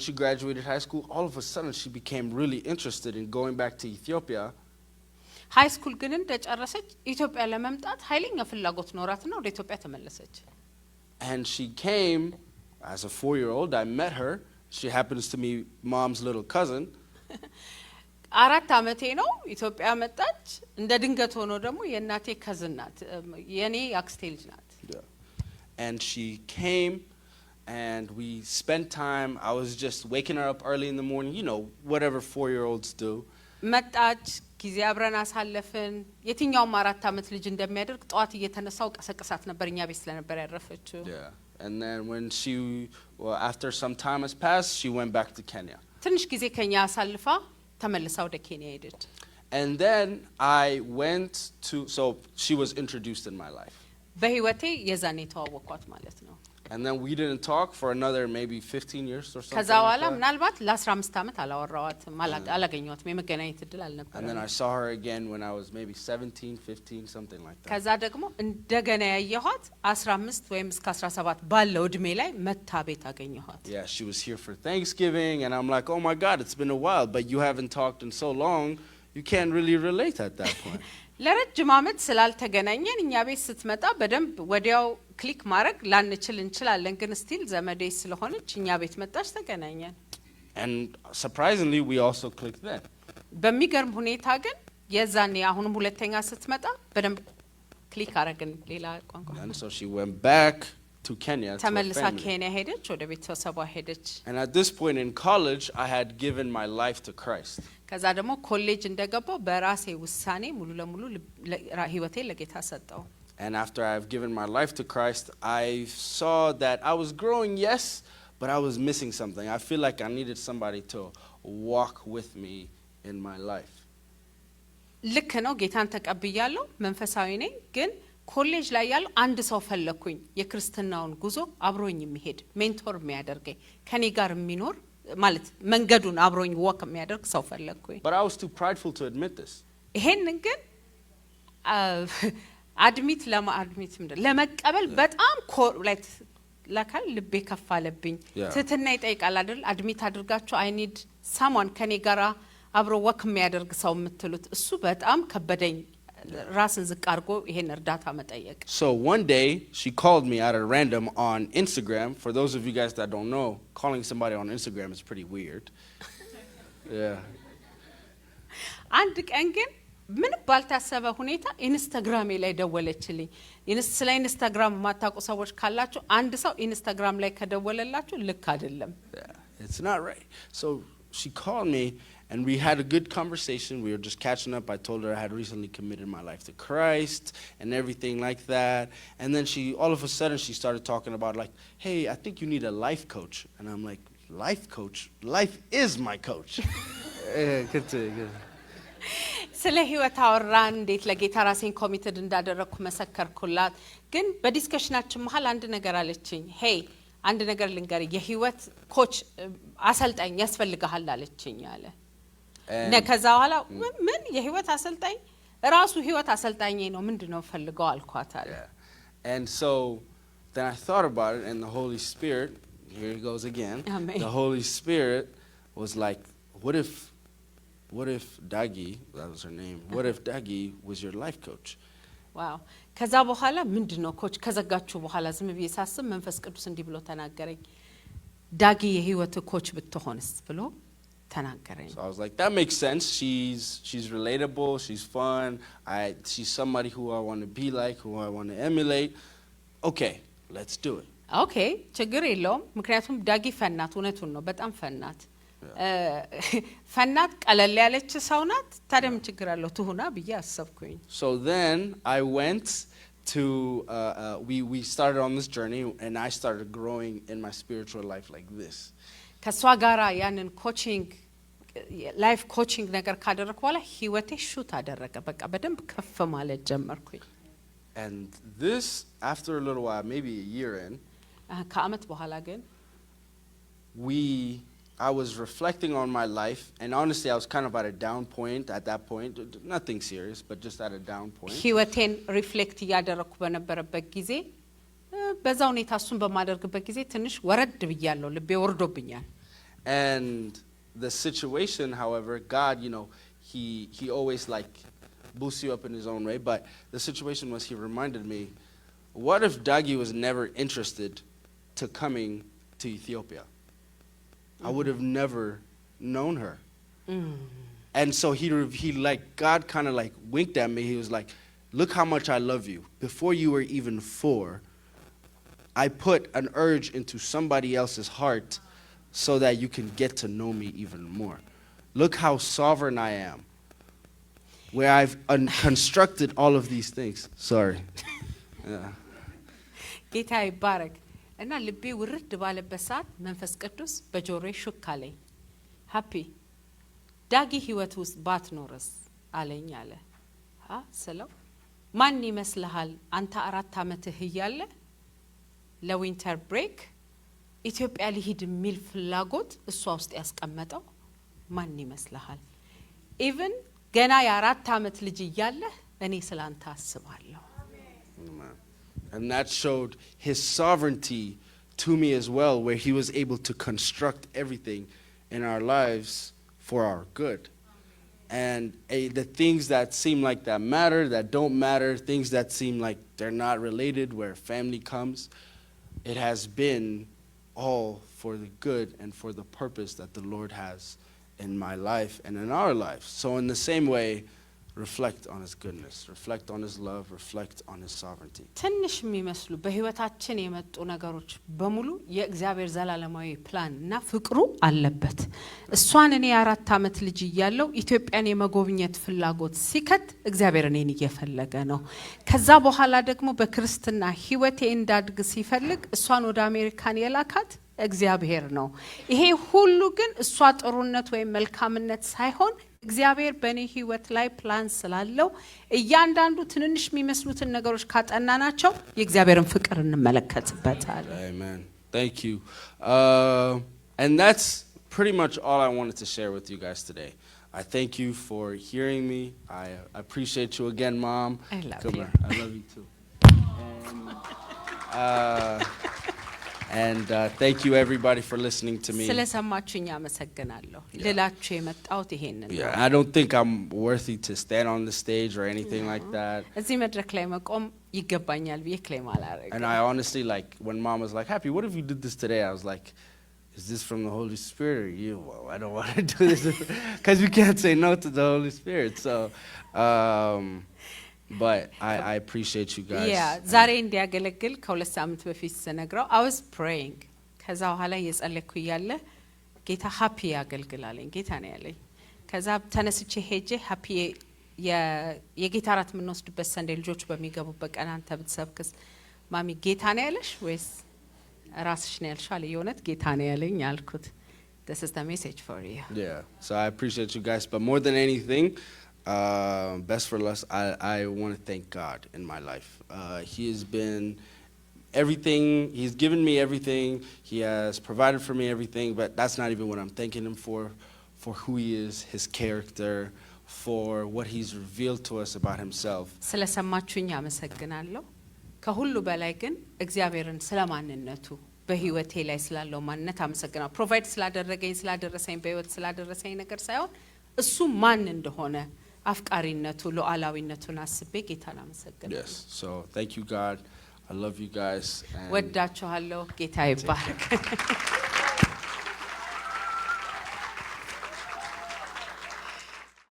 she graduated high school, all of a sudden she became really interested in going back to Ethiopia. ሃይ ስኩል ግን እንደጨረሰች ኢትዮጵያ ለመምጣት ኃይለኛ ፍላጎት ኖራትና ወደ ኢትዮጵያ ተመለሰች። And she came as a 4-year-old. I met her. She happens to be mom's little cousin. 4 ዓመቴ ነው ኢትዮጵያ መጣች እንደ ድንገት ሆኖ ደግሞ የእናቴ cousin ናት የኔ አክስቴ ልጅ ናት። And she came and we spent time. I was just waking her up early in the morning, you know, whatever 4-year-olds do. መጣች ጊዜ አብረን አሳለፍን የትኛውም 4 ዓመት ልጅ እንደሚያደርግ ጧት እየተነሳው ቀሰቀሳት ነበር እኛ ቤት ስለነበር ያረፈችው። And then when after some time has passed, she went back to Kenya. ትንሽ ጊዜ ከኛ አሳልፋ ተመልሳ ወደ ኬንያ ሄደች። And then I went to, so she was introduced in my life. በህይወቴ የዛኔ ተዋወቅኳት ማለት ነው። And then we didn't talk for another maybe 15 years or something. ከዛ በኋላ ምናልባት ለ15 ዓመት አላወራዋትም አላገኘኋትም የመገናኘት እድል አልነበረም። And then I saw her again when I was maybe 17, 15, something like that. ከዛ ደግሞ እንደገና ያየኋት 15 ወይም እስከ 17 ባለው እድሜ ላይ መታ ቤት አገኘኋት። Yeah, she was here for Thanksgiving and I'm like, "Oh my God, it's been a while, but you haven't talked in so long. You can't really relate at that point." ለረጅም ዓመት ስላልተገናኘን እኛ ቤት ስትመጣ በደንብ ወዲያው ክሊክ ማድረግ ላንችል እንችላለን ግን ስቲል ዘመዴ ስለሆነች እኛ ቤት መጣች ተገናኘን። And surprisingly we also clicked then. በሚገርም ሁኔታ ግን የዛኔ አሁንም ሁለተኛ ስትመጣ በደንብ ክሊክ አረግን ሌላ ቋንቋ። And so she went back to Kenya to ተመልሳ ኬንያ ሄደች ወደ ቤተሰቧ ሄደች። And at this point in college I had given my life to Christ. ከዛ ደግሞ ኮሌጅ እንደገባው በራሴ ውሳኔ ሙሉ ለሙሉ ህይወቴ ለጌታ ሰጠው። And after I've given my life to Christ, I saw that I was growing, yes, but I was missing something. I feel like I needed somebody to walk with me in my life. ልክ ነው ጌታን ተቀብያለሁ መንፈሳዊ ነኝ ግን ኮሌጅ ላይ ያለው አንድ ሰው ፈለኩኝ የክርስትናውን ጉዞ አብሮኝ የሚሄድ ሜንቶር የሚያደርገኝ ከኔ ጋር የሚኖር ማለት መንገዱን አብሮኝ ወክ የሚያደርግ ሰው ፈለኩኝ። But I was too prideful to admit this. ይሄንን ግን አድሚት ለመቀበል በጣም ለካል ልቤ ከፋለብኝ ትትና ይጠይቃል አይደል አድሚት አድርጋችሁ I need someone ከኔ ጋር አብሮ ወክ የሚያደርግ ሰው የምትሉት እሱ በጣም ከበደኝ ራስን ዝቅ አድርጎ ይሄን እርዳታ መጠየቅ። So one day she called me at a random on Instagram. For those of you guys that don't know, calling somebody on Instagram is pretty weird. Yeah. አንድ ቀን ግን ምን ባልታሰበ ሁኔታ ኢንስታግራም ላይ ደወለችልኝ። ስለ ኢንስታግራም ማታውቁ ሰዎች ካላችሁ አንድ ሰው ኢንስታግራም ላይ ከደወለላችሁ ልክ አይደለም። It's not right. So she called me and we had a good conversation. We were just catching up. I told her I had recently committed my life to Christ and everything like that. And then all of a sudden she started talking about like, "Hey, I think you need a life coach." And I'm like, "Life coach? Life is my coach." ስለ ህይወት አወራን እንዴት ለጌታ ራሴን ኮሚትድ እንዳደረኩ መሰከርኩላት። ግን በዲስከሽናችን መሃል አንድ ነገር አለችኝ። ሄይ አንድ ነገር ልንገር የህይወት ኮች አሰልጣኝ ያስፈልጋል አለችኝ አለ። ከዛ በኋላ ምን የህይወት አሰልጣኝ ራሱ ህይወት አሰልጣኝ ነው ምንድነው ፈልገው አልኳት አለ። And so then I thought about it and the Holy Spirit, here he goes again. Amen. The Holy Spirit was like, what if what if Dagi, that was her name, what if Dagi was your life coach? Wow. ከዛ በኋላ ምንድነው ኮች ከዘጋችሁ በኋላ ዝም ብዬ ሳስብ መንፈስ ቅዱስ እንዲህ ብሎ ተናገረኝ ዳጊ የህይወት ኮች ብትሆንስ ብሎ ተናገረኝ So I was like, that makes sense. She's relatable, she's fun. She's somebody who I want to be like, who I want to emulate. Okay, let's do it. Okay, ችግር የለውም ምክንያቱም ዳጊ ፈናት እውነቱን ነው በጣም ፈናት ፈናት ቀለል ያለች ሰው ናት ታዲያ ምን ችግር አለው ትሁና ብዬ አሰብኩኝ So then I went to we started on this journey and I started growing in my spiritual life like this. ከሷ ጋራ ያንን ኮቺንግ ላይፍ ኮቺንግ ነገር ካደረኩ በኋላ ህይወቴ ሹት አደረገ በቃ በደንብ ከፍ ማለት ጀመርኩኝ And this after a little while maybe a year in ከአመት በኋላ ግን I was reflecting on my life and honestly I was kind of at a down point at that point nothing serious but just at a down point ህይወቴን ሪፍሌክት ያደረኩ በነበረበት ጊዜ በዛ ሁኔታ እሱን በማደርግበት ጊዜ ትንሽ ወረድ ብያለሁ ልቤ ወርዶብኛል and the situation however God you know he always like boosts you up in his own way but the situation was he reminded me what if Dagi was never interested to coming to Ethiopia I would have never known her and so he like God kind of like winked at me he was like look how much I love you before you were even 4 I put an urge into somebody else's heart so that you can get to know me even more. Look how sovereign I am. Where I've constructed all of these things. Sorry. Yeah. ጌታ ይባረክ እና ልቤ ውርድ ባለበት ሰዓት መንፈስ ቅዱስ በጆሮዬ ሹክ አለኝ ሃፒ ዳጊ ህይወት ውስጥ ባትኖርስ አለኝ አለ ስለው ማን ይመስልሃል አንተ 4 አመትህ እያለ ለዊንተር ብሬክ ኢትዮጵያ ሊሄድ ሚል ፍላጎት እሷ ውስጥ ያስቀመጠው ማን ይመስልሃል ኢቭን ገና የ4 አመት ልጅ እያለ እኔ ስላንተ አስባለሁ And that showed his sovereignty to me as well where he was able to construct everything in our lives for our good and the things that seem like that matter that don't matter things that seem like they're not related where family comes it has been all for the good and for the purpose that the Lord has in my life and in our lives. So in the same way, reflect on his goodness, reflect on his love, reflect on his sovereignty. ትንሽ የሚመስሉ በህይወታችን የመጡ ነገሮች በሙሉ የእግዚአብሔር ዘላለማዊ ፕላን እና ፍቅሩ አለበት እሷን እኔ 4 አመት ልጅ እያለው ኢትዮጵያን የመጎብኘት ፍላጎት ሲከት እግዚአብሔር እኔን እየፈለገ ነው ከዛ በኋላ ደግሞ በክርስትና ህይወቴ እንዳድግ ሲፈልግ እሷን ወደ አሜሪካን የላካት እግዚአብሔር ነው ይሄ ሁሉ ግን እሷ ጥሩነት ወይ መልካምነት ሳይሆን እግዚአብሔር በኔ ህይወት ላይ ፕላን ስላለው እያንዳንዱ ትንንሽ የሚመስሉትን ነገሮች ካጠናናቸው የእግዚአብሔርን ፍቅር እንመለከትበታለን Amen. Thank you. And that's pretty much all I wanted to share with you guys today. I thank you for hearing me. I appreciate you again, Mom. I love you. I love you too. And thank you everybody for listening to me. ስለሰማችሁኝ አመሰግናለሁ ልላችሁ የመጣሁት ይሄንን ነው I don't think I'm worthy to stand on the stage or anything like that. እዚህ መድረክ ላይ መቆም ይገባኛል ብዬ ክሌም አላረግም And I honestly like when Mom was like, "Happy, what if you did this today?" I was like, "Is this from the Holy Spirit or you?" Well, I don't want to do this because we can't say no to the Holy Spirit. So but I appreciate you guys. Yeah, ዛሬ እንዲያገለግል ከ2 ሳምንት በፊት ስነግረው I was praying ከዛ በኋላ እየጸለይኩ እያለ ጌታ ሃፒ ያገልግላለኝ ጌታ ነው ያለኝ ከዛ ተነስቼ ሄጄ ሃፒ የጌታ ራት ምን ወስድበት ሰንዴ ልጆች በሚገቡበት ቀን አንተ ብትሰብክስ ማሚ ጌታ ነው ያለሽ ወይስ ራስሽ ነው ያልሽ አለ የሆነት ጌታ ነው ያለኝ አልኩት This is the message for you. Yeah. So I appreciate you guys but more than anything best for us I want to thank God in my life. He has been everything. He's given me everything. He has provided for me everything, but that's not even what I'm thanking him for who he is, his character, for what he's revealed to us about himself. ስለሰማችሁኝ አመሰግናለሁ ከሁሉ በላይ ግን እግዚአብሔርን ስለማንነቱ በህይወቴ ላይ ስላለው ማንነት አመሰግናለሁ ፕሮቫይድ ስላደረገኝ ስላደረሰኝ በህይወት ስላደረሰኝ ነገር ሳይሆን እሱ ማን እንደሆነ አፍቃሪነቱ ሉዓላዊነቱን አስቤ ጌታን አመሰግናለሁ። Yes. So thank you, God. I love you guys. ወዳችኋለሁ። ጌታ ይባርክ።